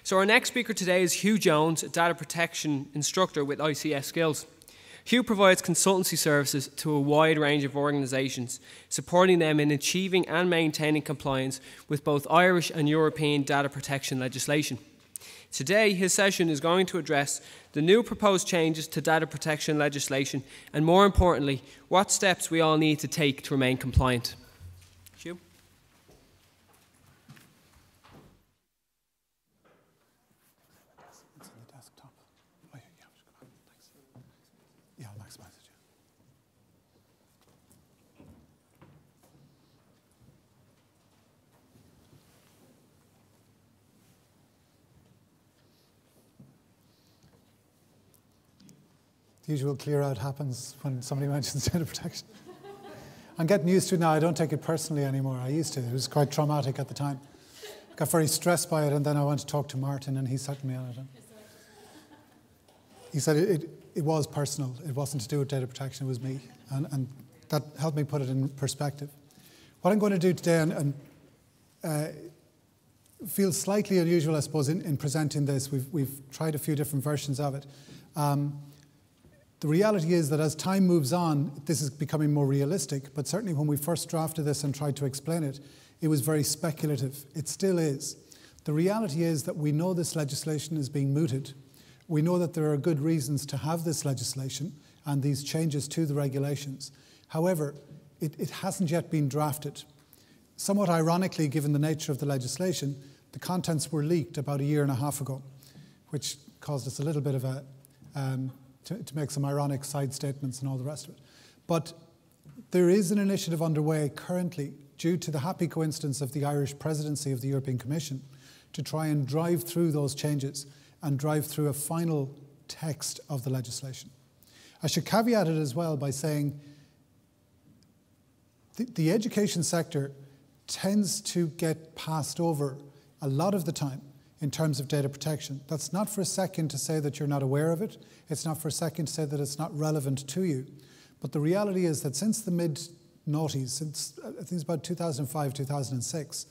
So our next speaker today is Hugh Jones, a data protection instructor with ICS Skills. Hugh provides consultancy services to a wide range of organisations, supporting them in achieving and maintaining compliance with both Irish and European data protection legislation. Today, his session is going to address the new proposed changes to data protection legislation and, more importantly, what steps we all need to take to remain compliant. Hugh? The usual clear out happens when somebody mentions data protection. I'm getting used to it now. I don't take it personally anymore. I used to. It was quite traumatic at the time. I got very stressed by it, and then I went to talk to Martin, and he set me on it. He said it was personal. It wasn't to do with data protection. It was me. And that helped me put it in perspective. What I'm going to do today, and feels slightly unusual, I suppose, in presenting this. We've tried a few different versions of it. The reality is that as time moves on, this is becoming more realistic, but certainly when we first drafted this and tried to explain it, it was very speculative. It still is. The reality is that we know this legislation is being mooted. We know that there are good reasons to have this legislation and these changes to the regulations. However, it hasn't yet been drafted. Somewhat ironically, given the nature of the legislation, the contents were leaked about 1.5 years ago, which caused us a little bit of a to make some ironic side statements and all the rest of it. But there is an initiative underway currently, due to the happy coincidence of the Irish presidency of the European Commission, to try and drive through those changes and drive through a final text of the legislation. I should caveat it as well by saying the education sector tends to get passed over a lot of the time in terms of data protection. That's not for a second to say that you're not aware of it. It's not for a second to say that it's not relevant to you. But the reality is that since the mid-noughties, since I think it's about 2005, 2006,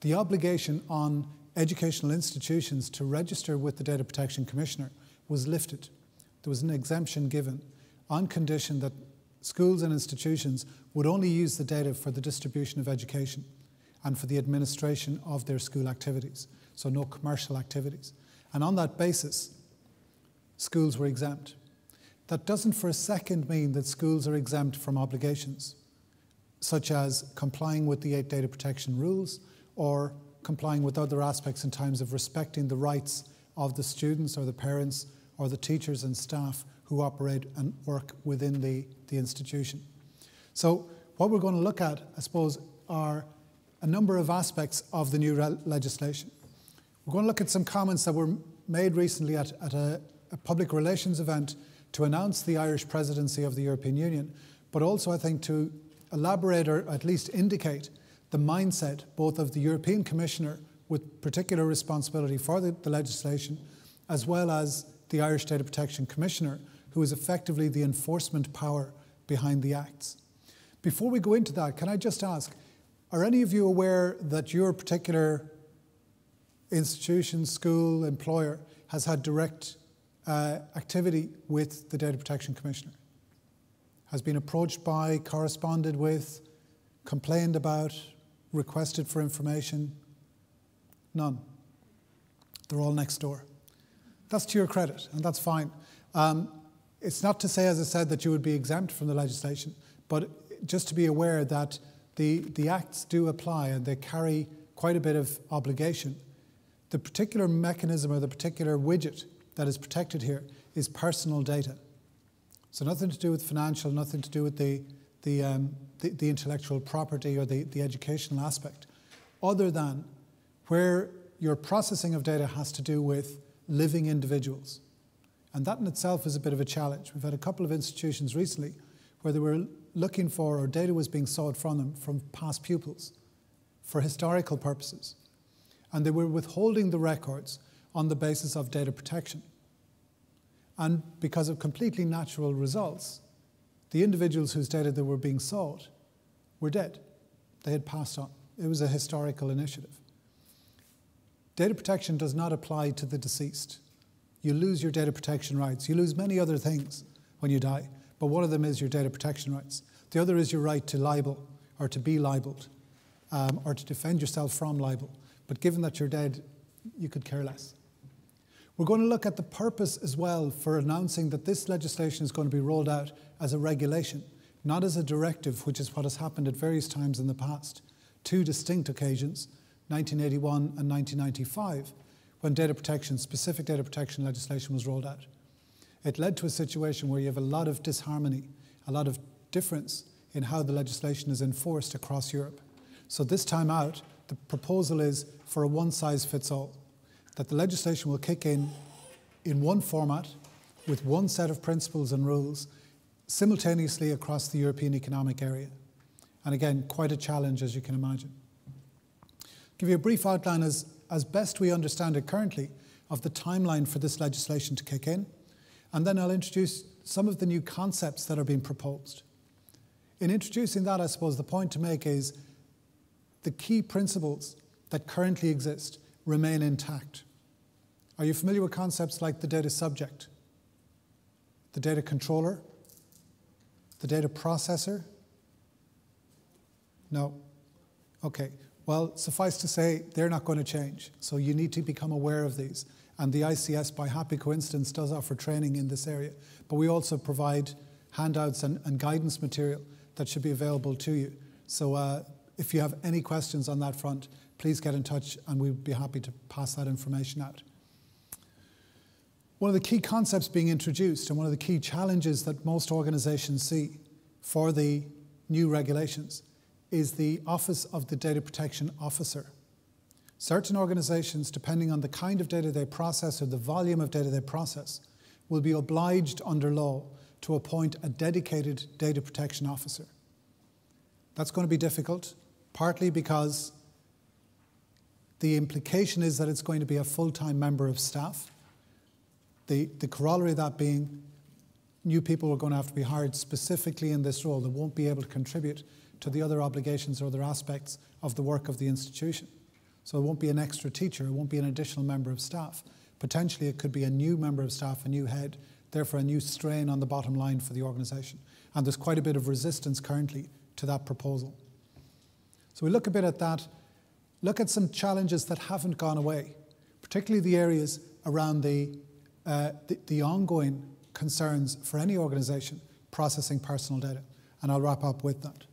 the obligation on educational institutions to register with the Data Protection Commissioner was lifted. There was an exemption given on condition that schools and institutions would only use the data for the distribution of education and for the administration of their school activities. So no commercial activities. And on that basis, schools were exempt. That doesn't for a second mean that schools are exempt from obligations, such as complying with the 8 data protection rules or complying with other aspects in terms of respecting the rights of the students or the parents or the teachers and staff who operate and work within the institution. So what we're going to look at, I suppose, are a number of aspects of the new legislation. We're going to look at some comments that were made recently at a public relations event to announce the Irish presidency of the European Union, but also I think to elaborate or at least indicate the mindset both of the European Commissioner with particular responsibility for the legislation, as well as the Irish Data Protection Commissioner, who is effectively the enforcement power behind the acts. Before we go into that, can I just ask, are any of you aware that your particular institution, school, employer has had direct activity with the Data Protection Commissioner? Has been approached by, corresponded with, complained about, requested for information? None. They're all next door. That's to your credit, and that's fine. It's not to say, as I said, that you would be exempt from the legislation, but just to be aware that the acts do apply and they carry quite a bit of obligation. The particular mechanism or the particular widget that is protected here is personal data. So nothing to do with financial, nothing to do with the intellectual property or the educational aspect, other than where your processing of data has to do with living individuals. And that in itself is a bit of a challenge. We've had a couple of institutions recently where they were looking for, or data was being sought from them, from past pupils for historical purposes. And they were withholding the records on the basis of data protection. And because of completely natural results, the individuals whose data they were being sought were dead. They had passed on. It was a historical initiative. Data protection does not apply to the deceased. You lose your data protection rights. You lose many other things when you die, but one of them is your data protection rights. The other is your right to libel or to be libeled or to defend yourself from libel. But given that you're dead, you could care less. We're going to look at the purpose as well for announcing that this legislation is going to be rolled out as a regulation, not as a directive, which is what has happened at various times in the past. Two distinct occasions, 1981 and 1995, when specific data protection legislation was rolled out. It led to a situation where you have a lot of disharmony, a lot of difference in how the legislation is enforced across Europe. So this time out, the proposal is for a one-size-fits-all, that the legislation will kick in one format with one set of principles and rules simultaneously across the European Economic Area. And again, quite a challenge, as you can imagine. Give you a brief outline as best we understand it currently of the timeline for this legislation to kick in, and then I'll introduce some of the new concepts that are being proposed. In introducing that, I suppose the point to make is the key principles that currently exist remain intact. Are you familiar with concepts like the data subject, the data controller, the data processor? No. Okay. Well, suffice to say, they're not going to change. So you need to become aware of these. And the ICS, by happy coincidence, does offer training in this area. But we also provide handouts and guidance material that should be available to you. So if you have any questions on that front, please get in touch and we'd be happy to pass that information out. One of the key concepts being introduced and one of the key challenges that most organizations see for the new regulations is the Office of the Data Protection Officer. Certain organizations, depending on the kind of data they process or the volume of data they process, will be obliged under law to appoint a dedicated data protection officer. That's going to be difficult, partly because the implication is that it's going to be a full-time member of staff. The corollary of that being new people are going to have to be hired specifically in this role that won't be able to contribute to the other obligations or other aspects of the work of the institution. So it won't be an extra teacher, it won't be an additional member of staff. Potentially it could be a new member of staff, a new head, therefore a new strain on the bottom line for the organisation. And there's quite a bit of resistance currently to that proposal. So we look a bit at that, look at some challenges that haven't gone away, particularly the areas around the ongoing concerns for any organisation processing personal data. And I'll wrap up with that.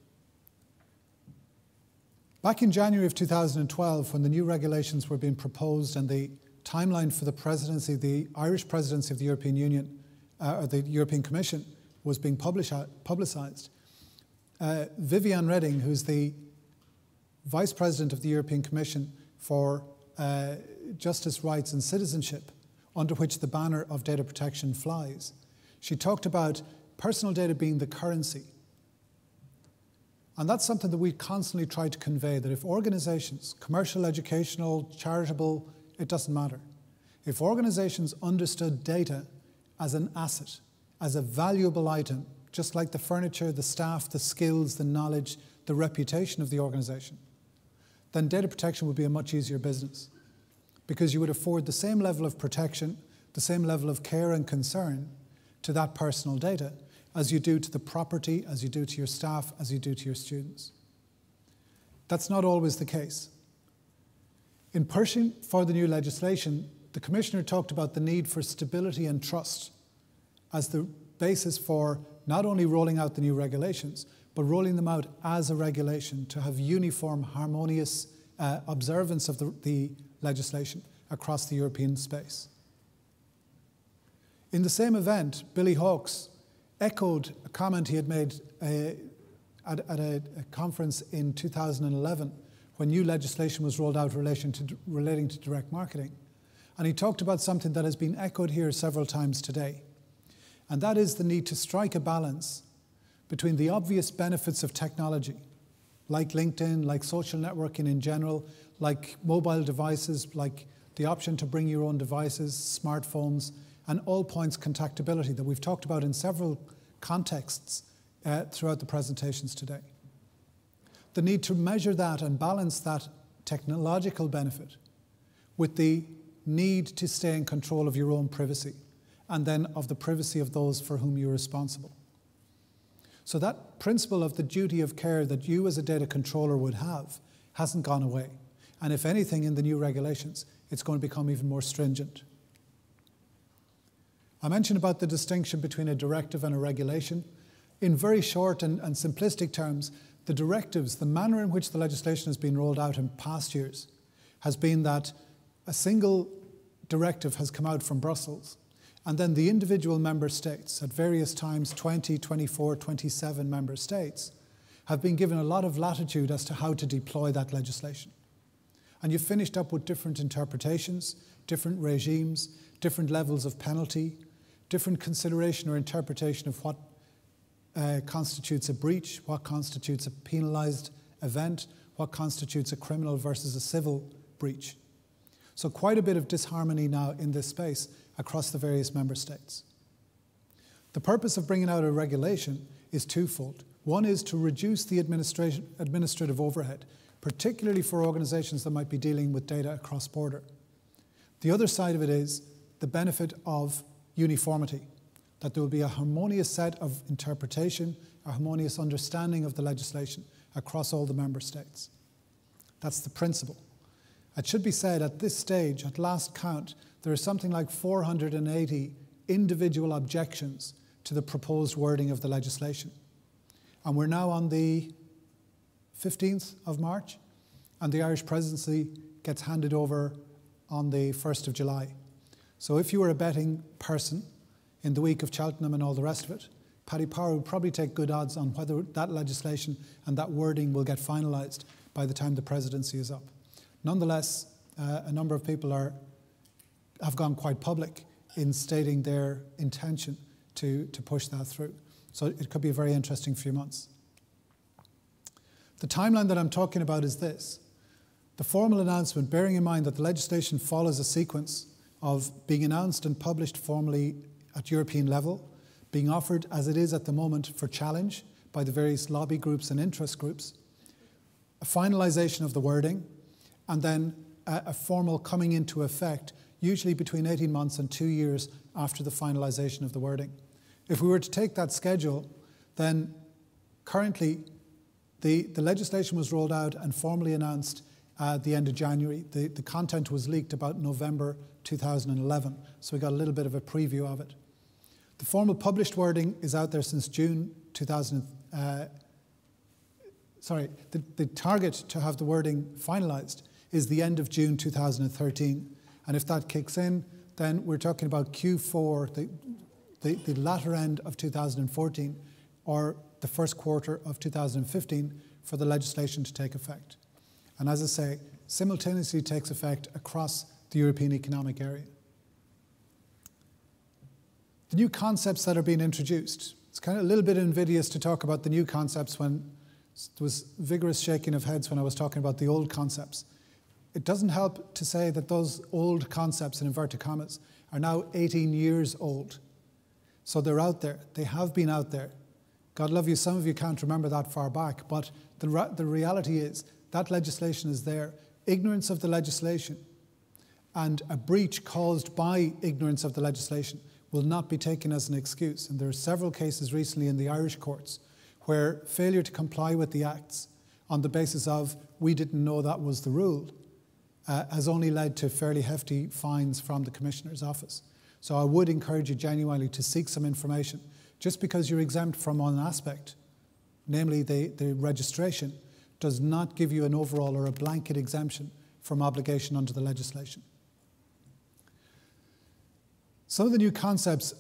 Back in January of 2012, when the new regulations were being proposed and the timeline for the presidency, the Irish presidency of the European Union, or the European Commission, was being publicised, Viviane Reding, who's the Vice President of the European Commission for Justice, Rights and Citizenship, under which the banner of data protection flies, she talked about personal data being the currency. And that's something that we constantly try to convey, that if organizations, commercial, educational, charitable, it doesn't matter. If organizations understood data as an asset, as a valuable item, just like the furniture, the staff, the skills, the knowledge, the reputation of the organization, then data protection would be a much easier business, because you would afford the same level of protection, the same level of care and concern to that personal data as you do to the property, as you do to your staff, as you do to your students. That's not always the case. In pushing for the new legislation, the Commissioner talked about the need for stability and trust as the basis for not only rolling out the new regulations, but rolling them out as a regulation to have uniform, harmonious observance of the legislation across the European space. In the same event, Billy Hawkes echoed a comment he had made at a conference in 2011 when new legislation was rolled out relating to direct marketing. And he talked about something that has been echoed here several times today. And that is the need to strike a balance between the obvious benefits of technology, like LinkedIn, like social networking in general, like mobile devices, like the option to bring your own devices, smartphones, and all points contactability that we've talked about in several contexts throughout the presentations today. The need to measure that and balance that technological benefit with the need to stay in control of your own privacy and then of the privacy of those for whom you're responsible. So that principle of the duty of care that you as a data controller would have hasn't gone away. And if anything, in the new regulations, it's going to become even more stringent. I mentioned about the distinction between a directive and a regulation. In very short and simplistic terms, the directives, the manner in which the legislation has been rolled out in past years, has been that a single directive has come out from Brussels, and then the individual member states, at various times 20, 24, 27 member states, have been given a lot of latitude as to how to deploy that legislation. And you've finished up with different interpretations, different regimes, different levels of penalty, different consideration or interpretation of what constitutes a breach, what constitutes a penalised event, what constitutes a criminal versus a civil breach. So quite a bit of disharmony now in this space across the various member states. The purpose of bringing out a regulation is twofold. One is to reduce the administrative overhead, particularly for organisations that might be dealing with data across border. The other side of it is the benefit of uniformity, that there will be a harmonious set of interpretation, a harmonious understanding of the legislation across all the member states. That's the principle. It should be said at this stage, at last count, there are something like 480 individual objections to the proposed wording of the legislation. And we're now on the 15th of March, and the Irish presidency gets handed over on the 1st of July. So if you were a betting person in the week of Cheltenham and all the rest of it, Paddy Power would probably take good odds on whether that legislation and that wording will get finalised by the time the presidency is up. Nonetheless, a number of people have gone quite public in stating their intention to push that through. So it could be a very interesting few months. The timeline that I'm talking about is this. The formal announcement, bearing in mind that the legislation follows a sequence of being announced and published formally at European level, being offered as it is at the moment for challenge by the various lobby groups and interest groups, a finalisation of the wording, and then a formal coming into effect, usually between 18 months and 2 years after the finalisation of the wording. If we were to take that schedule, then currently the legislation was rolled out and formally announced at the end of January. The content was leaked about November 2011, so we got a little bit of a preview of it. The formal published wording is out there since June 2000. The target to have the wording finalised is the end of June 2013. And if that kicks in, then we're talking about Q4, the latter end of 2014, or the first quarter of 2015 for the legislation to take effect. And as I say, simultaneously takes effect across the European Economic Area. The new concepts that are being introduced. It's kind of a little bit invidious to talk about the new concepts when there was vigorous shaking of heads when I was talking about the old concepts. It doesn't help to say that those old concepts, in inverted commas, are now 18 years old. So they're out there. They have been out there. God love you, some of you can't remember that far back, but the reality is that legislation is there. Ignorance of the legislation and a breach caused by ignorance of the legislation will not be taken as an excuse. And there are several cases recently in the Irish courts where failure to comply with the acts on the basis of we didn't know that was the rule has only led to fairly hefty fines from the Commissioner's office. So I would encourage you genuinely to seek some information. Just because you're exempt from one aspect, namely the registration, does not give you an overall or a blanket exemption from obligation under the legislation. Some of the new concepts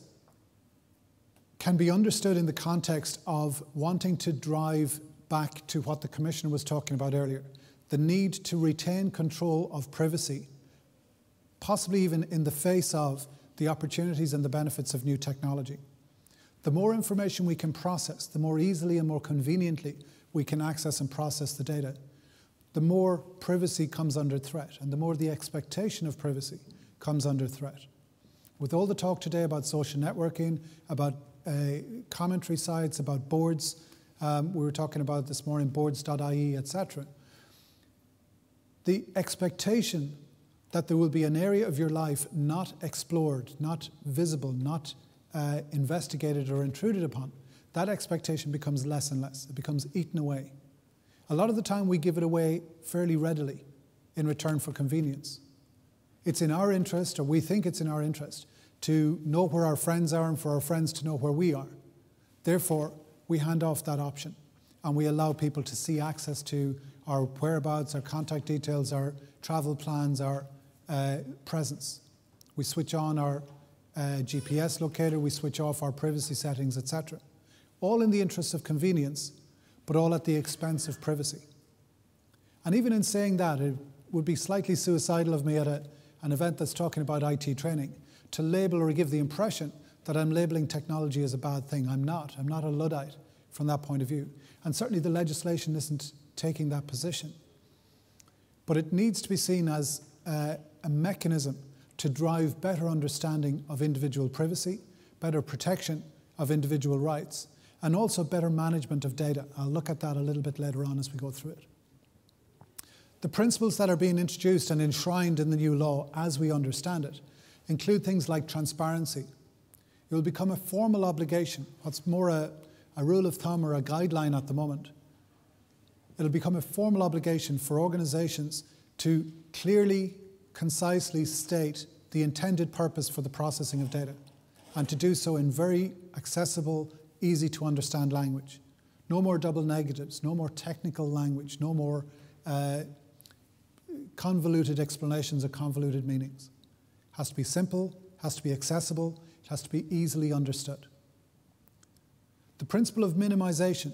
can be understood in the context of wanting to drive back to what the Commissioner was talking about earlier, the need to retain control of privacy, possibly even in the face of the opportunities and the benefits of new technology. The more information we can process, the more easily and more conveniently we can access and process the data, the more privacy comes under threat, and the more the expectation of privacy comes under threat. With all the talk today about social networking, about commentary sites, about boards, we were talking about this morning, boards.ie, etc. The expectation that there will be an area of your life not explored, not visible, not investigated or intruded upon, that expectation becomes less and less. It becomes eaten away. A lot of the time we give it away fairly readily in return for convenience. It's in our interest, or we think it's in our interest, to know where our friends are and for our friends to know where we are. Therefore, we hand off that option and we allow people to see access to our whereabouts, our contact details, our travel plans, our presence. We switch on our GPS locator, we switch off our privacy settings, etc. All in the interest of convenience, but all at the expense of privacy. And even in saying that, it would be slightly suicidal of me at an event that's talking about IT training to label or give the impression that I'm labeling technology as a bad thing. I'm not. I'm not a Luddite from that point of view. And certainly the legislation isn't taking that position. But it needs to be seen as a mechanism to drive better understanding of individual privacy, better protection of individual rights, and also better management of data. I'll look at that a little bit later on as we go through it. The principles that are being introduced and enshrined in the new law, as we understand it, include things like transparency. It will become a formal obligation. What's more a rule of thumb or a guideline at the moment. It'll become a formal obligation for organizations to clearly, concisely state the intended purpose for the processing of data, and to do so in very accessible, easy to understand language. No more double negatives, no more technical language, no more convoluted explanations or convoluted meanings. It has to be simple, has to be accessible, it has to be easily understood. The principle of minimization.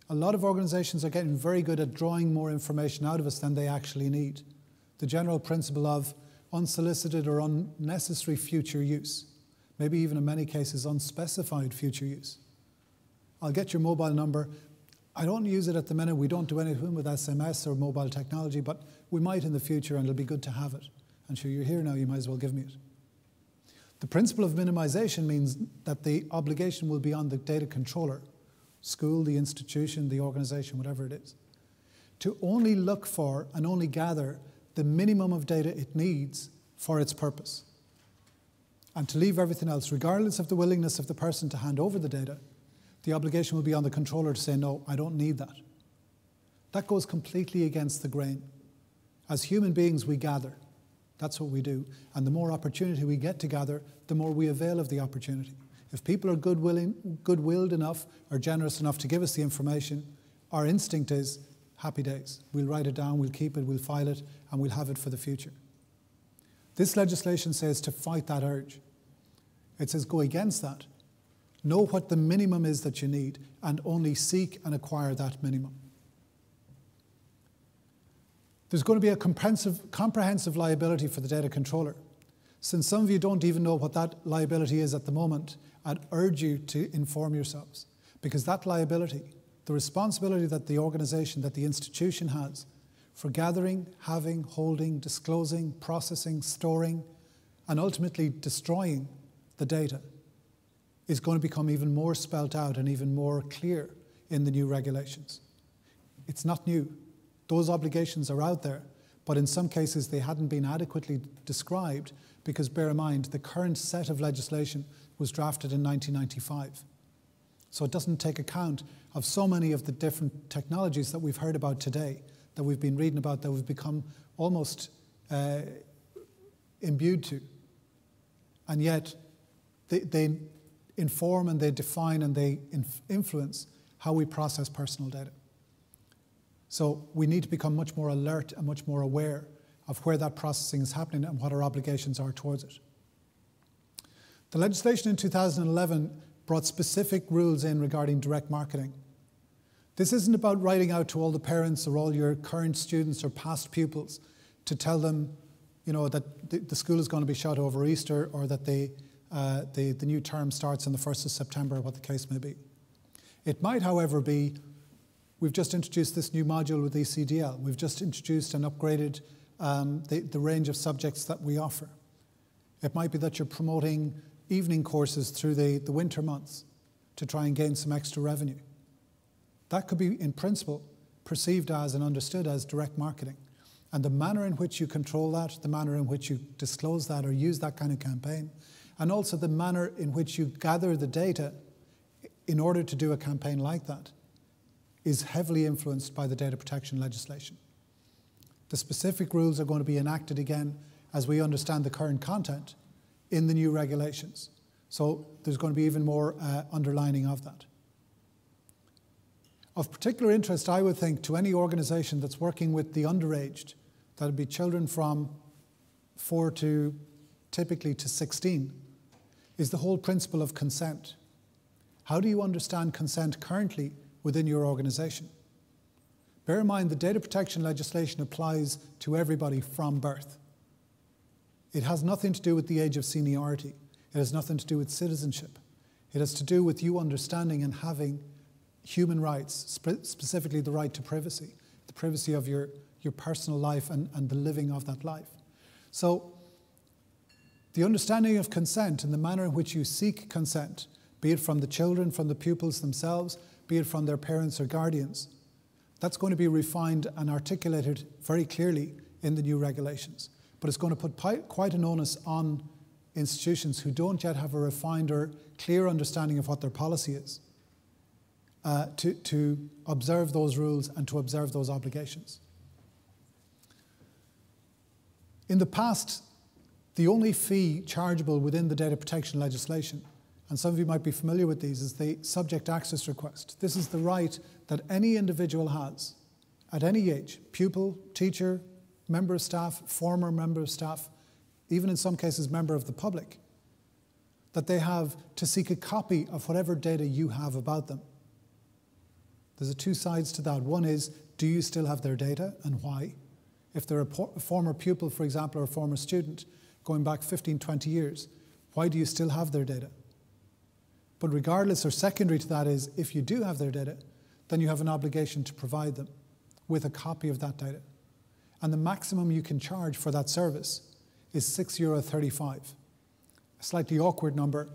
A lot of organizations are getting very good at drawing more information out of us than they actually need. The general principle of unsolicited or unnecessary future use, maybe even in many cases unspecified future use. I'll get your mobile number. I don't use it at the minute. We don't do anything with SMS or mobile technology, but we might in the future, and it'll be good to have it. And sure, you're here now, you might as well give me it. The principle of minimization means that the obligation will be on the data controller, school, the institution, the organization, whatever it is, to only look for and only gather the minimum of data it needs for its purpose. And to leave everything else, regardless of the willingness of the person to hand over the data, the obligation will be on the controller to say, no, I don't need that. That goes completely against the grain. As human beings, we gather. That's what we do. And the more opportunity we get to gather, the more we avail of the opportunity. If people are good-willed enough or generous enough to give us the information, our instinct is happy days. We'll write it down, we'll keep it, we'll file it, and we'll have it for the future. This legislation says to fight that urge. It says go against that. Know what the minimum is that you need and only seek and acquire that minimum. There's going to be a comprehensive liability for the data controller. Since some of you don't even know what that liability is at the moment, I'd urge you to inform yourselves, because that liability, the responsibility that the organization, that the institution has for gathering, having, holding, disclosing, processing, storing, and ultimately destroying the data, is going to become even more spelt out and even more clear in the new regulations. It's not new. Those obligations are out there, but in some cases they hadn't been adequately described because, bear in mind, the current set of legislation was drafted in 1995. So it doesn't take account of so many of the different technologies that we've heard about today, that we've been reading about, that we've become almost imbued to. And yet they inform and they define and they influence how we process personal data. So we need to become much more alert and much more aware of where that processing is happening and what our obligations are towards it. The legislation in 2011 brought specific rules in regarding direct marketing. This isn't about writing out to all the parents or all your current students or past pupils to tell them, you know, that the school is going to be shut over Easter, or that the new term starts on the 1st of September, what the case may be. It might, however, be, we've just introduced this new module with ECDL. We've just introduced and upgraded the range of subjects that we offer. It might be that you're promoting evening courses through the winter months to try and gain some extra revenue. That could be, in principle, perceived as and understood as direct marketing. And the manner in which you control that, the manner in which you disclose that or use that kind of campaign, and also the manner in which you gather the data in order to do a campaign like that, is heavily influenced by the data protection legislation. The specific rules are going to be enacted again as we understand the current content in the new regulations. So there's going to be even more underlining of that. Of particular interest, I would think, to any organisation that's working with the underaged, that would be children from 4 to typically to 16, is the whole principle of consent. How do you understand consent currently within your organisation? Bear in mind the data protection legislation applies to everybody from birth. It has nothing to do with the age of seniority. It has nothing to do with citizenship. It has to do with you understanding and having human rights, specifically the right to privacy, the privacy of your personal life and the living of that life. So the understanding of consent and the manner in which you seek consent, be it from the children, from the pupils themselves, be it from their parents or guardians, that's going to be refined and articulated very clearly in the new regulations. But it's going to put quite an onus on institutions who don't yet have a refined or clear understanding of what their policy is to observe those rules and to observe those obligations. In the past, the only fee chargeable within the data protection legislation, and some of you might be familiar with these, is the subject access request. This is the right that any individual has at any age, pupil, teacher, member of staff, former member of staff, even in some cases member of the public, that they have to seek a copy of whatever data you have about them. There's two sides to that. One is, do you still have their data and why? If they're a former pupil, for example, or a former student, going back 15, 20 years, why do you still have their data? But regardless, or secondary to that is, if you do have their data, then you have an obligation to provide them with a copy of that data. And the maximum you can charge for that service is €6.35. A slightly awkward number.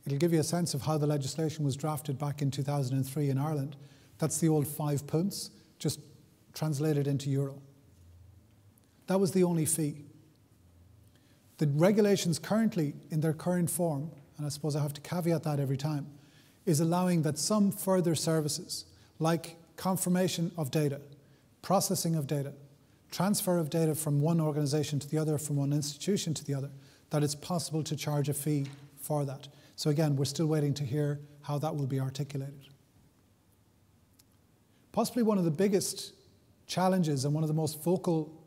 It'll give you a sense of how the legislation was drafted back in 2003 in Ireland. That's the old 5 pence, just translated into euro. That was the only fee. The regulations currently, in their current form, and I suppose I have to caveat that every time, is allowing that some further services, like confirmation of data, processing of data, transfer of data from one organisation to the other, from one institution to the other, that it's possible to charge a fee for that. So again, we're still waiting to hear how that will be articulated. Possibly one of the biggest challenges and one of the most vocal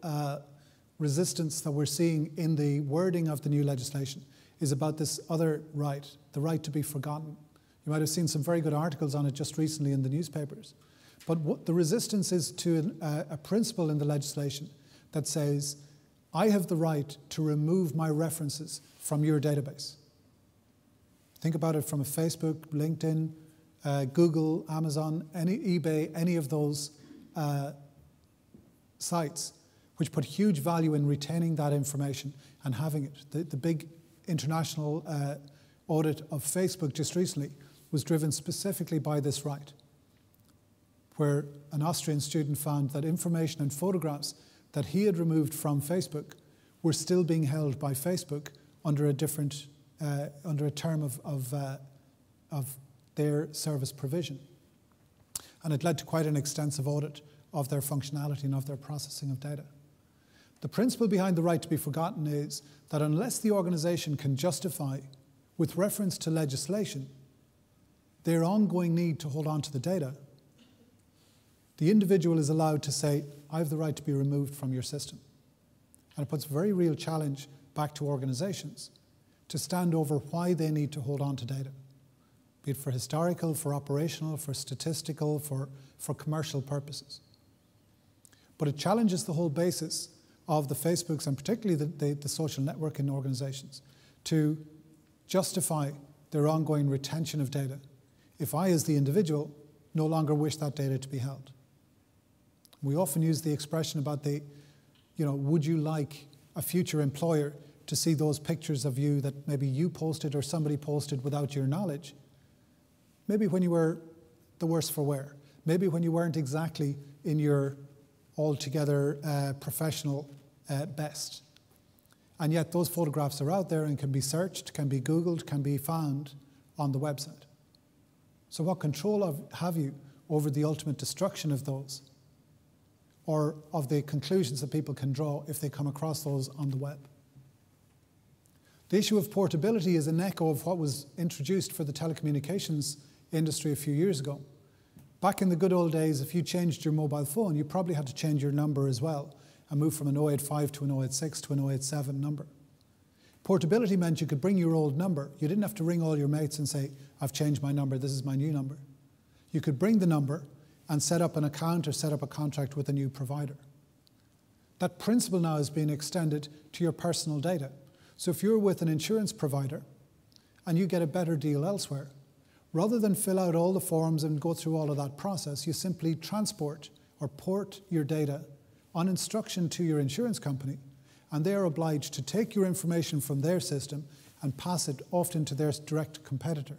resistance that we're seeing in the wording of the new legislation is about this other right, the right to be forgotten. You might have seen some very good articles on it just recently in the newspapers. But what the resistance is to a principle in the legislation that says, I have the right to remove my references from your database. Think about it from a Facebook, LinkedIn, Google, Amazon, eBay, any of those sites, which put huge value in retaining that information and having it. The big international audit of Facebook just recently was driven specifically by this right, where an Austrian student found that information and photographs that he had removed from Facebook were still being held by Facebook under a different, under a term of their service provision. And it led to quite an extensive audit of their functionality and of their processing of data. The principle behind the right to be forgotten is that unless the organisation can justify, with reference to legislation, their ongoing need to hold on to the data, the individual is allowed to say, I have the right to be removed from your system. And it puts a very real challenge back to organisations to stand over why they need to hold on to data, be it for historical, for operational, for statistical, for commercial purposes. But it challenges the whole basis of the Facebooks and particularly the social networking organisations to justify their ongoing retention of data if I, as the individual, no longer wish that data to be held. We often use the expression about would you like a future employer to see those pictures of you that maybe you posted or somebody posted without your knowledge? Maybe when you were the worse for wear. Maybe when you weren't exactly in your altogether professional best. And yet those photographs are out there and can be searched, can be Googled, can be found on the website. So what control have you over the ultimate destruction of those, or of the conclusions that people can draw if they come across those on the web? The issue of portability is an echo of what was introduced for the telecommunications industry a few years ago. Back in the good old days, if you changed your mobile phone, you probably had to change your number as well and move from an 085 to an 086 to an 087 number. Portability meant you could bring your old number. You didn't have to ring all your mates and say, I've changed my number, this is my new number. You could bring the number and set up an account or set up a contract with a new provider. That principle now is being extended to your personal data. So if you're with an insurance provider and you get a better deal elsewhere, rather than fill out all the forms and go through all of that process, you simply transport or port your data on instruction to your insurance company, and they are obliged to take your information from their system and pass it often to their direct competitor.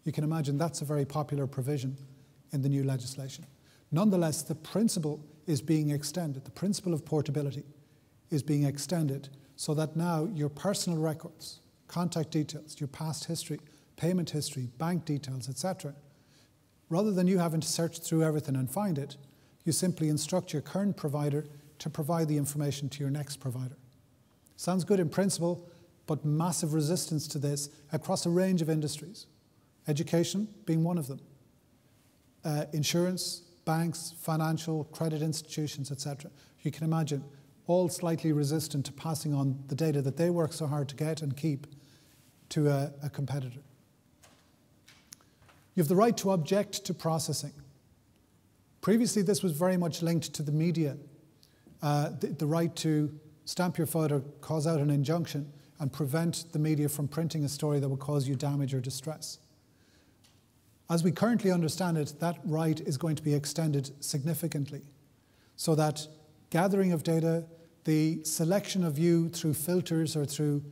You can imagine that's a very popular provision in the new legislation. Nonetheless, the principle is being extended. The principle of portability is being extended so that now your personal records, contact details, your past history, payment history, bank details, etc., rather than you having to search through everything and find it, you simply instruct your current provider to provide the information to your next provider. Sounds good in principle, but massive resistance to this across a range of industries. Education being one of them. Insurance, banks, financial, credit institutions, etc. You can imagine all slightly resistant to passing on the data that they work so hard to get and keep to a competitor. You have the right to object to processing. Previously, this was very much linked to the media, the right to stamp your foot or cause out an injunction and prevent the media from printing a story that would cause you damage or distress. As we currently understand it, that right is going to be extended significantly so that gathering of data, the selection of you through filters or through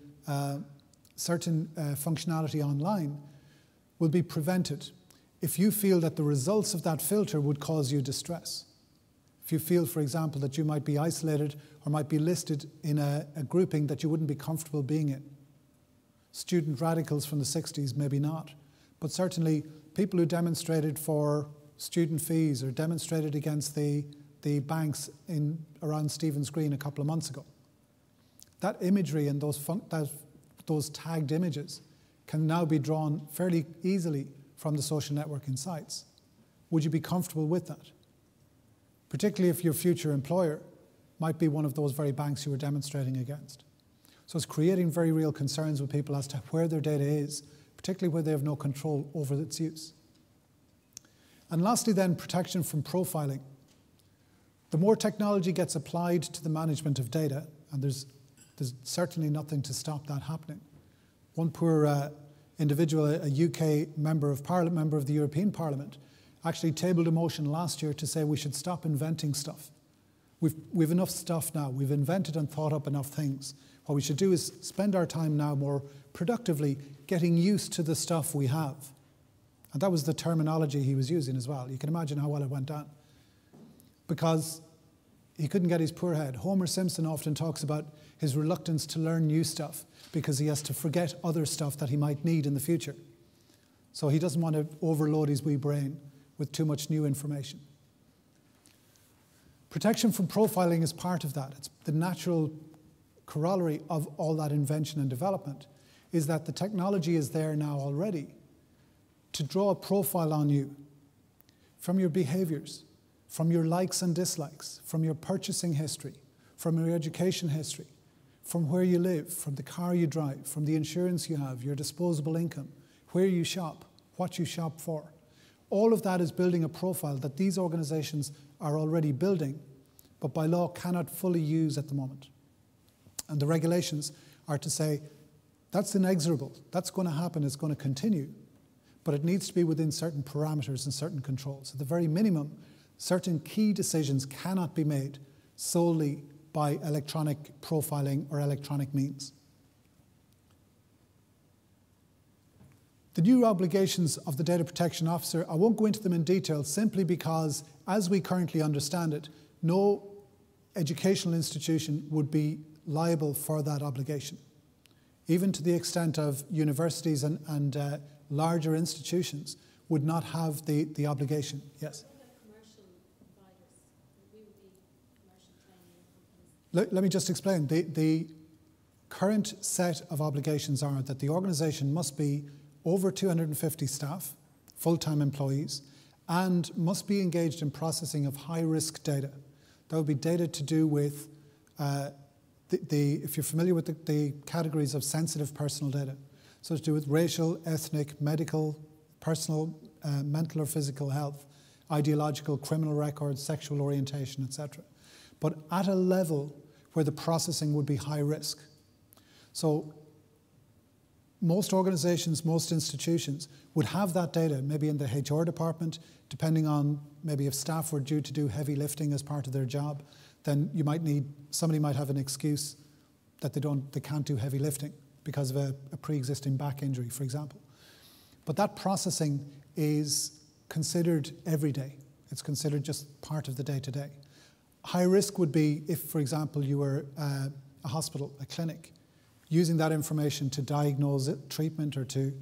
certain functionality online will be prevented if you feel that the results of that filter would cause you distress. If you feel, for example, that you might be isolated or might be listed in a grouping that you wouldn't be comfortable being in. Student radicals from the 60s, maybe not, but certainly people who demonstrated for student fees or demonstrated against the banks around Stephen's Green a couple of months ago. That imagery and those tagged images can now be drawn fairly easily from the social networking sites. Would you be comfortable with that? Particularly if your future employer might be one of those very banks you were demonstrating against. So it's creating very real concerns with people as to where their data is, particularly where they have no control over its use. And lastly then, protection from profiling. The more technology gets applied to the management of data, and there's certainly nothing to stop that happening. One poor individual, a UK member of Parliament, member of the European Parliament, actually tabled a motion last year to say we should stop inventing stuff. We've enough stuff now. We've invented and thought up enough things. What we should do is spend our time now more productively getting used to the stuff we have. And that was the terminology he was using as well. You can imagine how well it went down. Because he couldn't get his poor head. Homer Simpson often talks about his reluctance to learn new stuff because he has to forget other stuff that he might need in the future. So he doesn't want to overload his wee brain with too much new information. Protection from profiling is part of that. It's the natural corollary of all that invention and development is that the technology is there now already to draw a profile on you from your behaviors, from your likes and dislikes, from your purchasing history, from your education history, from where you live, from the car you drive, from the insurance you have, your disposable income, where you shop, what you shop for. All of that is building a profile that these organizations are already building, but by law cannot fully use at the moment. And the regulations are to say, that's inexorable, that's going to happen, it's going to continue, but it needs to be within certain parameters and certain controls. At the very minimum, certain key decisions cannot be made solely by electronic profiling or electronic means. The new obligations of the data protection officer, I won't go into them in detail simply because, as we currently understand it, no educational institution would be liable for that obligation, even to the extent of universities and larger institutions would not have the obligation. Yes? Commercial providers, we would be commercial training companies. Let me just explain. The current set of obligations are that the organisation must be over 250 staff, full-time employees, and must be engaged in processing of high-risk data. That would be data to do with, if you're familiar with the categories of sensitive personal data, so to do with racial, ethnic, medical, personal, mental or physical health, ideological, criminal records, sexual orientation, etc. But at a level where the processing would be high risk. So most organizations, most institutions would have that data, maybe in the HR department, depending on maybe if staff were due to do heavy lifting as part of their job, then somebody might have an excuse that they can't do heavy lifting because of a pre-existing back injury, for example. But that processing is considered every day. It's considered just part of the day-to-day. High risk would be if, for example, you were a hospital, a clinic, using that information to diagnose treatment or to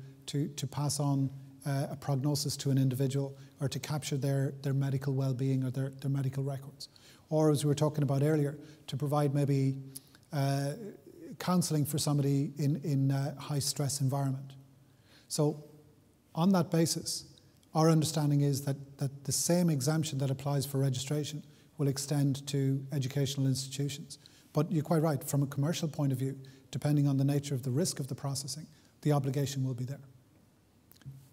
pass on a prognosis to an individual or to capture their medical well-being or their medical records. Or, as we were talking about earlier, to provide maybe counselling for somebody in a high-stress environment. So on that basis, our understanding is that the same exemption that applies for registration will extend to educational institutions. But you're quite right, from a commercial point of view, depending on the nature of the risk of the processing, the obligation will be there.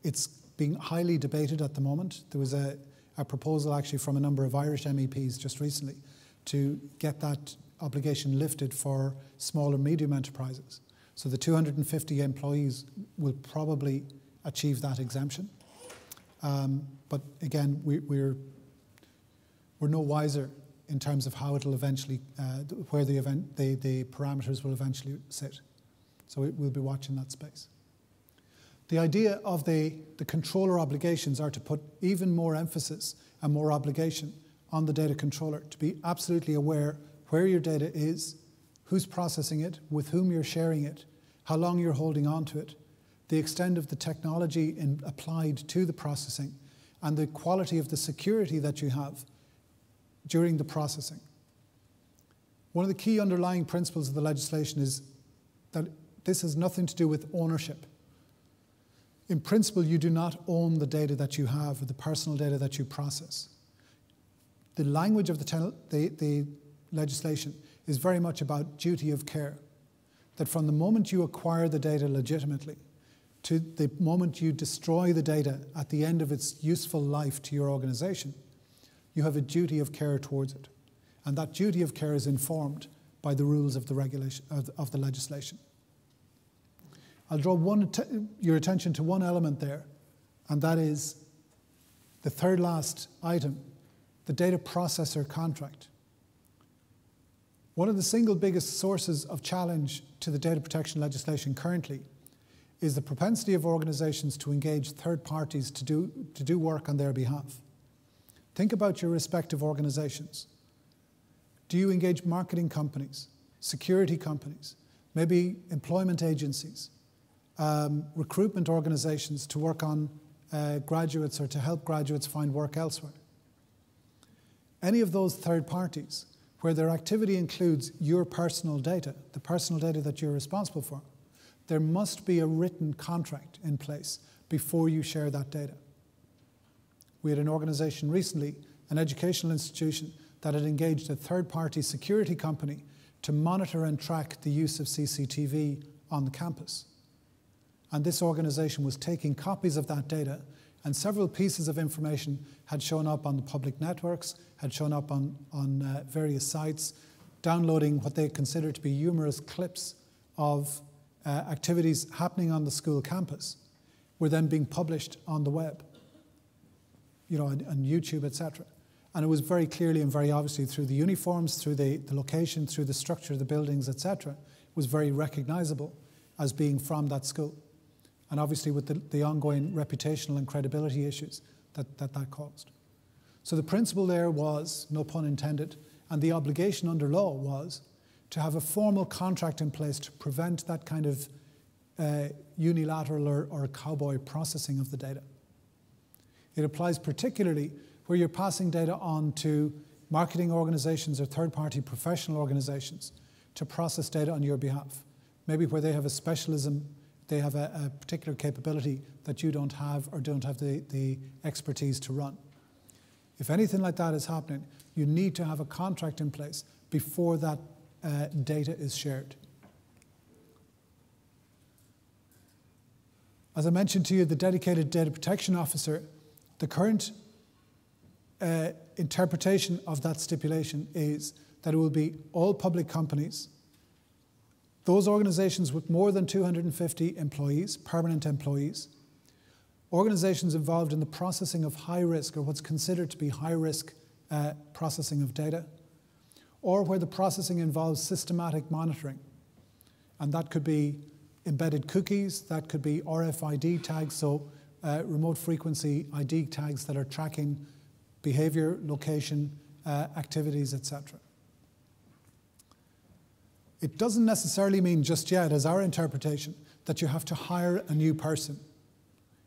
It's being highly debated at the moment. There was a proposal actually from a number of Irish MEPs just recently to get that obligation lifted for small and medium enterprises. So the 250 employees will probably achieve that exemption. But again, we're no wiser in terms of how it'll eventually, where the parameters will eventually sit. So we'll be watching that space. The idea of the controller obligations are to put even more emphasis and more obligation on the data controller to be absolutely aware where your data is, who's processing it, with whom you're sharing it, how long you're holding on to it, the extent of the technology applied to the processing, and the quality of the security that you have during the processing. One of the key underlying principles of the legislation is that this has nothing to do with ownership. In principle, you do not own the data that you have or the personal data that you process. The language of the legislation is very much about duty of care, that from the moment you acquire the data legitimately to the moment you destroy the data at the end of its useful life to your organization, you have a duty of care towards it. And that duty of care is informed by the rules of the regulation of the legislation. I'll draw your attention to one element there, and that is the third last item, the data processor contract. One of the single biggest sources of challenge to the data protection legislation currently is the propensity of organizations to engage third parties to do work on their behalf. Think about your respective organizations. Do you engage marketing companies, security companies, maybe employment agencies, recruitment organizations to work on graduates or to help graduates find work elsewhere? Any of those third parties where their activity includes your personal data, the personal data that you're responsible for, there must be a written contract in place before you share that data. We had an organization recently, an educational institution, that had engaged a third-party security company to monitor and track the use of CCTV on the campus. And this organization was taking copies of that data, and several pieces of information had shown up on the public networks, had shown up on various sites, downloading what they considered to be humorous clips of activities happening on the school campus, were then being published on the web, on YouTube, etc. And it was very clearly and very obviously through the uniforms, through the location, through the structure of the buildings, etc., was very recognizable as being from that school. And obviously with the ongoing reputational and credibility issues that caused. So the principle there was, no pun intended, and the obligation under law was to have a formal contract in place to prevent that kind of unilateral or cowboy processing of the data. It applies particularly where you're passing data on to marketing organizations or third-party professional organizations to process data on your behalf. Maybe where they have a specialism, they have a particular capability that you don't have or don't have the expertise to run. If anything like that is happening, you need to have a contract in place before that data is shared. As I mentioned to you, the dedicated data protection officer, the current interpretation of that stipulation is that it will be all public companies, those organizations with more than 250 employees, permanent employees, organizations involved in the processing of high risk or what's considered to be high risk processing of data, or where the processing involves systematic monitoring. And that could be embedded cookies, that could be RFID tags, so remote frequency ID tags that are tracking behavior, location, activities, etc. It doesn't necessarily mean just yet, as our interpretation, that you have to hire a new person.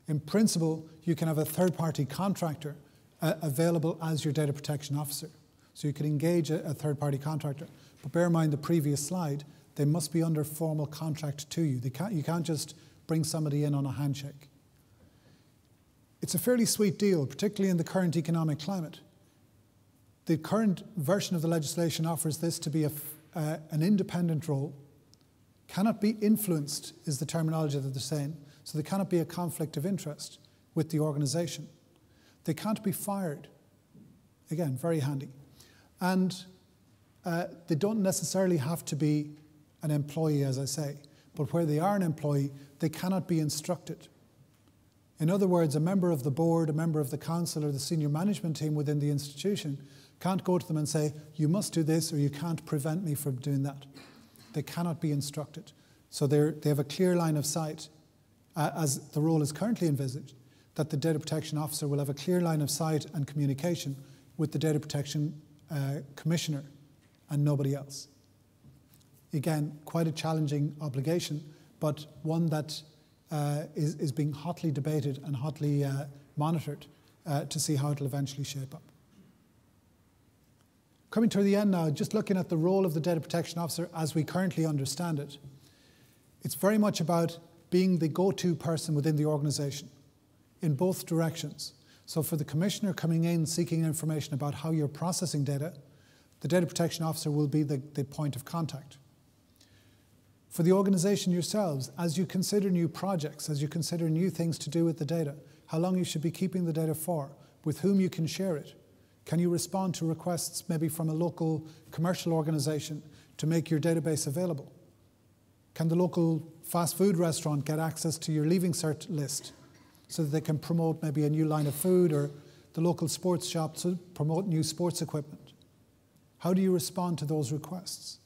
In principle, you can have a third-party contractor available as your data protection officer. So you can engage a third-party contractor. But bear in mind the previous slide, they must be under formal contract to you. You can't just bring somebody in on a handshake. It's a fairly sweet deal, particularly in the current economic climate. The current version of the legislation offers this to be an independent role, cannot be influenced is the terminology that they're saying, so there cannot be a conflict of interest with the organisation. They can't be fired. Again, very handy. And they don't necessarily have to be an employee, as I say, but where they are an employee, they cannot be instructed. In other words, a member of the board, a member of the council or the senior management team within the institution can't go to them and say, you must do this or you can't prevent me from doing that. They cannot be instructed. So they have a clear line of sight, as the role is currently envisaged, that the data protection officer will have a clear line of sight and communication with the data protection commissioner and nobody else. Again, quite a challenging obligation, but one that is being hotly debated and hotly monitored to see how it will eventually shape up. Coming to the end now, just looking at the role of the data protection officer as we currently understand it, it's very much about being the go-to person within the organisation in both directions. So for the commissioner coming in seeking information about how you're processing data, the data protection officer will be the point of contact. For the organisation yourselves, as you consider new projects, as you consider new things to do with the data, how long you should be keeping the data for, with whom you can share it. Can you respond to requests maybe from a local commercial organisation to make your database available? Can the local fast food restaurant get access to your leaving cert list so that they can promote maybe a new line of food, or the local sports shop to promote new sports equipment? How do you respond to those requests?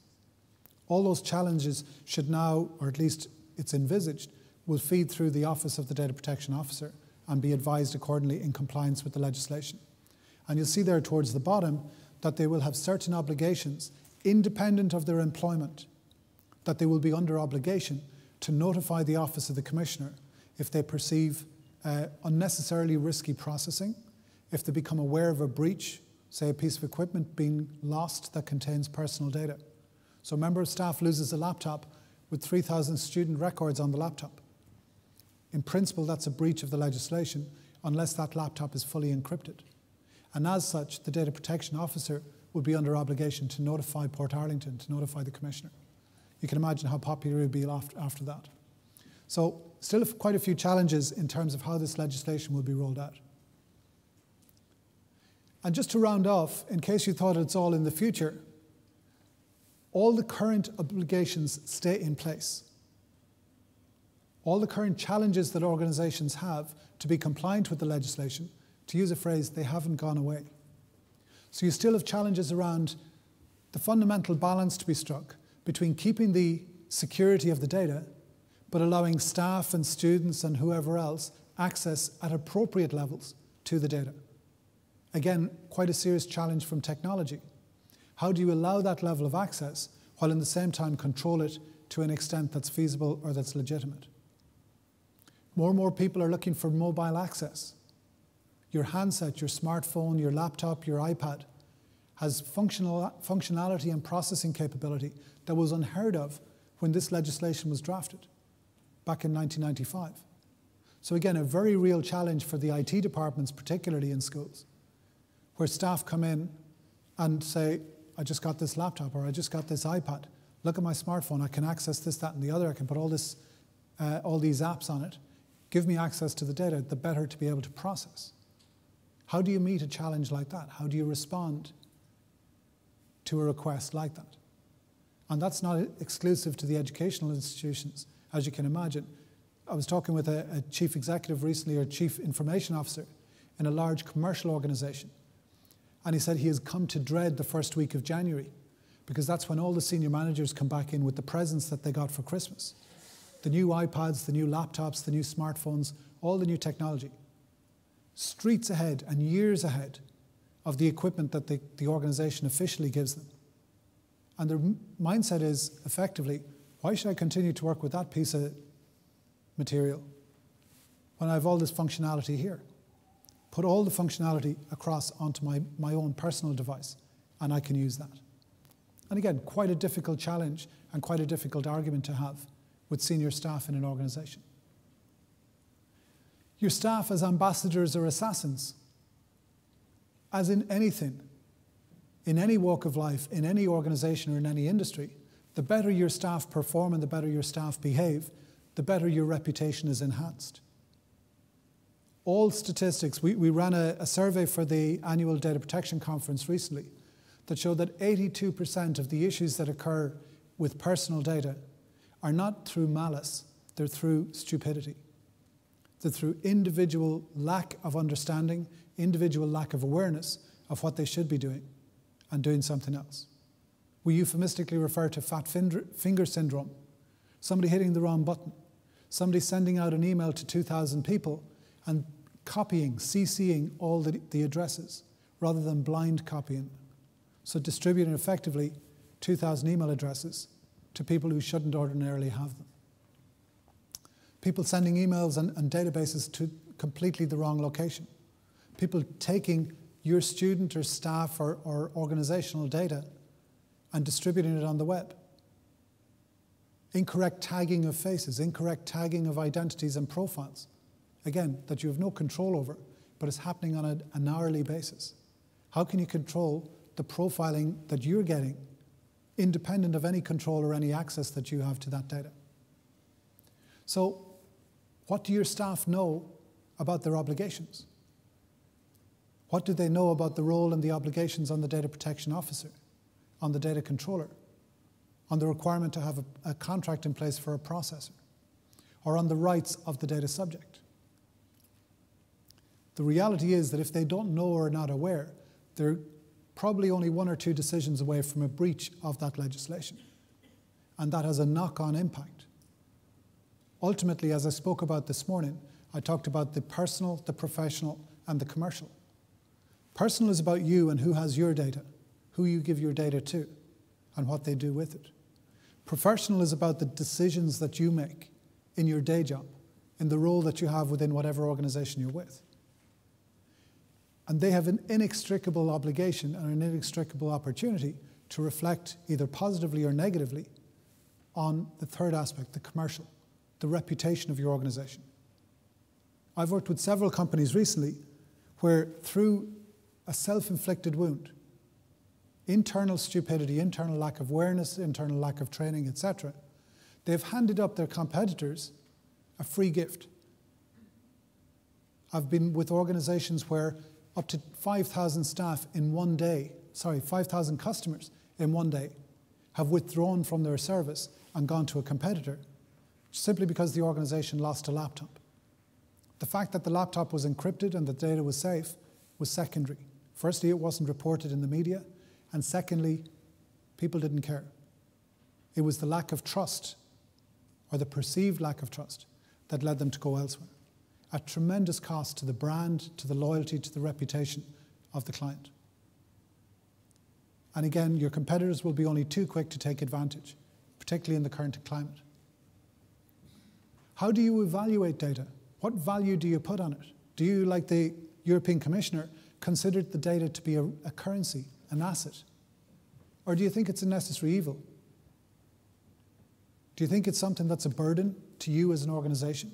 All those challenges should now, or at least it's envisaged, will feed through the Office of the Data Protection Officer and be advised accordingly in compliance with the legislation. And you'll see there towards the bottom that they will have certain obligations independent of their employment, that they will be under obligation to notify the Office of the Commissioner if they perceive unnecessarily risky processing, if they become aware of a breach, say a piece of equipment being lost that contains personal data. So a member of staff loses a laptop with 3,000 student records on the laptop. In principle, that's a breach of the legislation unless that laptop is fully encrypted. And as such, the data protection officer would be under obligation to notify Portarlington, to notify the Commissioner. You can imagine how popular it would be after that. So still quite a few challenges in terms of how this legislation will be rolled out. And just to round off, in case you thought it's all in the future, all the current obligations stay in place. All the current challenges that organisations have to be compliant with the legislation, to use a phrase, they haven't gone away. So you still have challenges around the fundamental balance to be struck between keeping the security of the data, but allowing staff and students and whoever else access at appropriate levels to the data. Again, quite a serious challenge from technology. How do you allow that level of access while in the same time control it to an extent that's feasible or that's legitimate? More and more people are looking for mobile access. Your handset, your smartphone, your laptop, your iPad has functionality and processing capability that was unheard of when this legislation was drafted back in 1995. So again, a very real challenge for the IT departments, particularly in schools, where staff come in and say, I just got this laptop or I just got this iPad. Look at my smartphone. I can access this, that, and the other. I can put all these apps on it. Give me access to the data, the better to be able to process. How do you meet a challenge like that? How do you respond to a request like that? And that's not exclusive to the educational institutions, as you can imagine. I was talking with a chief executive recently, or chief information officer, in a large commercial organization. And he said he has come to dread the first week of January, because that's when all the senior managers come back in with the presents that they got for Christmas. The new iPads, the new laptops, the new smartphones, all the new technology. Streets ahead and years ahead of the equipment that the organization officially gives them. And their mindset is effectively, why should I continue to work with that piece of material when I have all this functionality here? Put all the functionality across onto my own personal device, and I can use that. And again, quite a difficult challenge and quite a difficult argument to have with senior staff in an organization. Your staff as ambassadors or assassins, as in anything, in any walk of life, in any organization or in any industry, the better your staff perform and the better your staff behave, the better your reputation is enhanced. All statistics, we ran a survey for the annual data protection conference recently that showed that 82% of the issues that occur with personal data are not through malice, they're through stupidity. They're through individual lack of understanding, individual lack of awareness of what they should be doing and doing something else. We euphemistically refer to fat finger syndrome, somebody hitting the wrong button, somebody sending out an email to 2,000 people and copying, CCing all the addresses rather than blind copying. So distributing effectively 2,000 email addresses to people who shouldn't ordinarily have them. People sending emails and databases to completely the wrong location. People taking your student or staff or organizational data and distributing it on the web. Incorrect tagging of faces, incorrect tagging of identities and profiles. Again, that you have no control over, but it's happening on an hourly basis. How can you control the profiling that you're getting, independent of any control or any access that you have to that data? So, what do your staff know about their obligations? What do they know about the role and the obligations on the data protection officer, on the data controller, on the requirement to have a contract in place for a processor, or on the rights of the data subject? The reality is that if they don't know or are not aware, they're probably only one or two decisions away from a breach of that legislation. And that has a knock-on impact. Ultimately, as I spoke about this morning, I talked about the personal, the professional, and the commercial. Personal is about you and who has your data, who you give your data to, and what they do with it. Professional is about the decisions that you make in your day job, in the role that you have within whatever organization you're with. And they have an inextricable obligation and an inextricable opportunity to reflect either positively or negatively on the third aspect, the commercial, the reputation of your organization. I've worked with several companies recently where through a self-inflicted wound, internal stupidity, internal lack of awareness, internal lack of training, etc., they've handed up their competitors a free gift. I've been with organizations where up to 5,000 staff in one day, 5,000 customers in one day have withdrawn from their service and gone to a competitor simply because the organization lost a laptop. The fact that the laptop was encrypted and the data was safe was secondary. Firstly, it wasn't reported in the media, and secondly, people didn't care. It was the lack of trust, or the perceived lack of trust, that led them to go elsewhere, at tremendous cost to the brand, to the loyalty, to the reputation of the client. And again, your competitors will be only too quick to take advantage, particularly in the current climate. How do you evaluate data? What value do you put on it? Do you, like the European Commissioner, consider the data to be a currency, an asset? Or do you think it's a necessary evil? Do you think it's something that's a burden to you as an organization?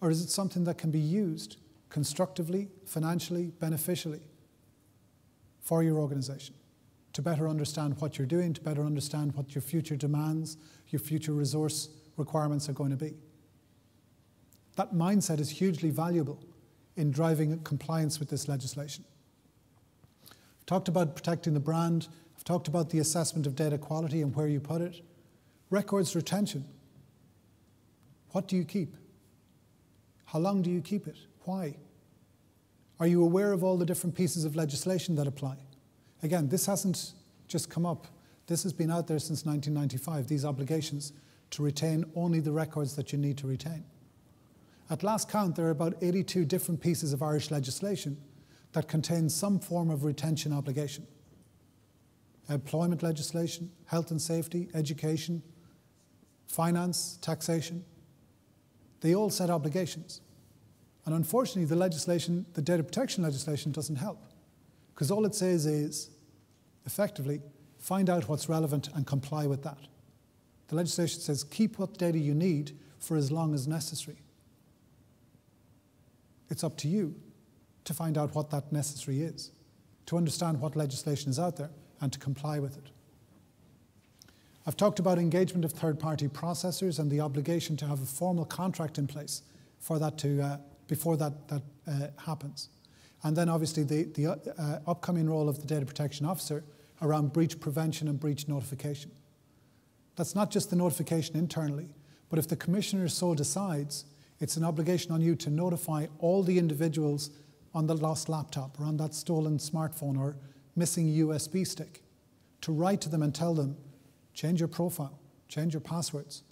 Or is it something that can be used constructively, financially, beneficially for your organization to better understand what you're doing, to better understand what your future demands, your future resource requirements are going to be? That mindset is hugely valuable in driving compliance with this legislation. I've talked about protecting the brand. I've talked about the assessment of data quality and where you put it. Records retention. What do you keep? How long do you keep it? Why? Are you aware of all the different pieces of legislation that apply? Again, this hasn't just come up. This has been out there since 1995, these obligations to retain only the records that you need to retain. At last count, there are about 82 different pieces of Irish legislation that contain some form of retention obligation. Employment legislation, health and safety, education, finance, taxation. They all set obligations. And unfortunately, the legislation, the data protection legislation, doesn't help. Because all it says is, effectively, find out what's relevant and comply with that. The legislation says keep what data you need for as long as necessary. It's up to you to find out what that necessary is, to understand what legislation is out there and to comply with it. I've talked about engagement of third-party processors and the obligation to have a formal contract in place for that to, before that happens. And then obviously the upcoming role of the data protection officer around breach prevention and breach notification. That's not just the notification internally, but if the commissioner so decides, it's an obligation on you to notify all the individuals on the lost laptop or on that stolen smartphone or missing USB stick, to write to them and tell them, change your profile, change your passwords,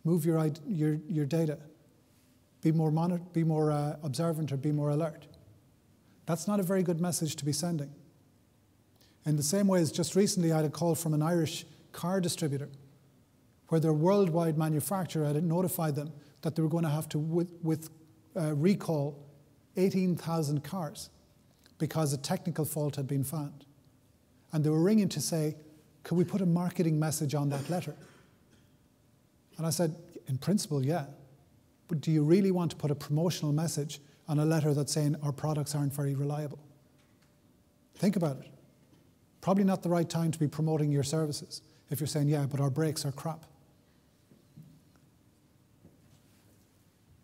move your data, be more observant or be more alert. That's not a very good message to be sending. In the same way as just recently I had a call from an Irish car distributor where their worldwide manufacturer had notified them that they were going to have to recall 18,000 cars because a technical fault had been found. And they were ringing to say, could we put a marketing message on that letter? And I said, in principle, yeah. But do you really want to put a promotional message on a letter that's saying our products aren't very reliable? Think about it. Probably not the right time to be promoting your services if you're saying, yeah, but our brakes are crap.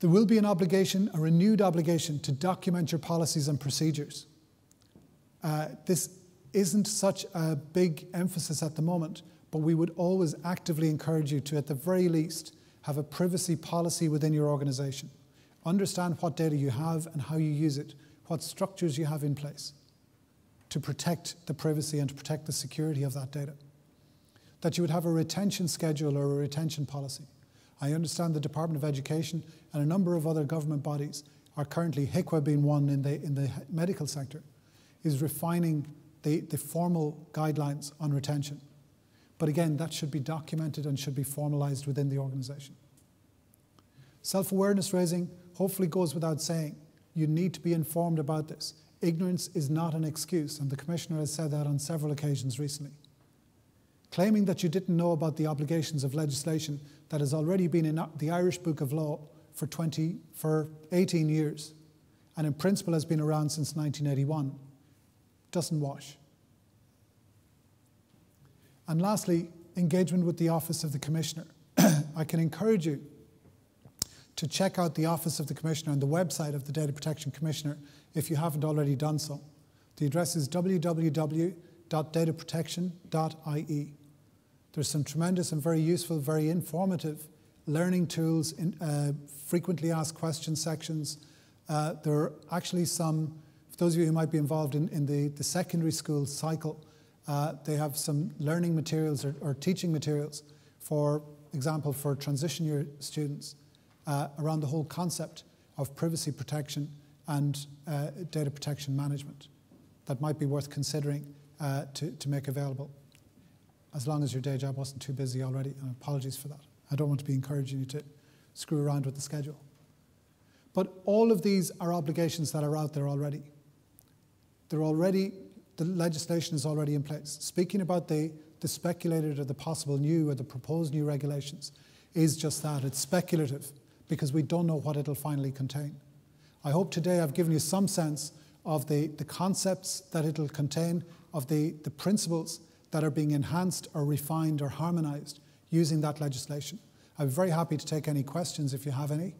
There will be an obligation, a renewed obligation, to document your policies and procedures. This isn't such a big emphasis at the moment, but we would always actively encourage you to, at the very least, have a privacy policy within your organization. Understand what data you have and how you use it, what structures you have in place to protect the privacy and to protect the security of that data. That you would have a retention schedule or a retention policy. I understand the Department of Education and a number of other government bodies are currently, HICWA being one in the medical sector, is refining the formal guidelines on retention. But again, that should be documented and should be formalized within the organization. Self-awareness raising hopefully goes without saying. You need to be informed about this. Ignorance is not an excuse, and the Commissioner has said that on several occasions recently. Claiming that you didn't know about the obligations of legislation that has already been in the Irish Book of Law for 18 years, and in principle has been around since 1981, doesn't wash. And lastly, engagement with the Office of the Commissioner. I can encourage you to check out the Office of the Commissioner and the website of the Data Protection Commissioner if you haven't already done so. The address is www.dataprotection.ie. There's some tremendous and very useful, very informative learning tools, frequently asked question sections. There are actually some, for those of you who might be involved in the secondary school cycle, they have some learning materials or teaching materials, for example, for transition year students around the whole concept of privacy protection and data protection management. that might be worth considering to make available, as long as your day job wasn't too busy already, and apologies for that. I don't want to be encouraging you to screw around with the schedule. But all of these are obligations that are out there already. The legislation is already in place. Speaking about the speculated or the possible new or the proposed new regulations is just that. It's speculative because we don't know what it'll finally contain. I hope today I've given you some sense of the concepts that it'll contain, of the principles that are being enhanced or refined or harmonised using that legislation. I'm very happy to take any questions if you have any.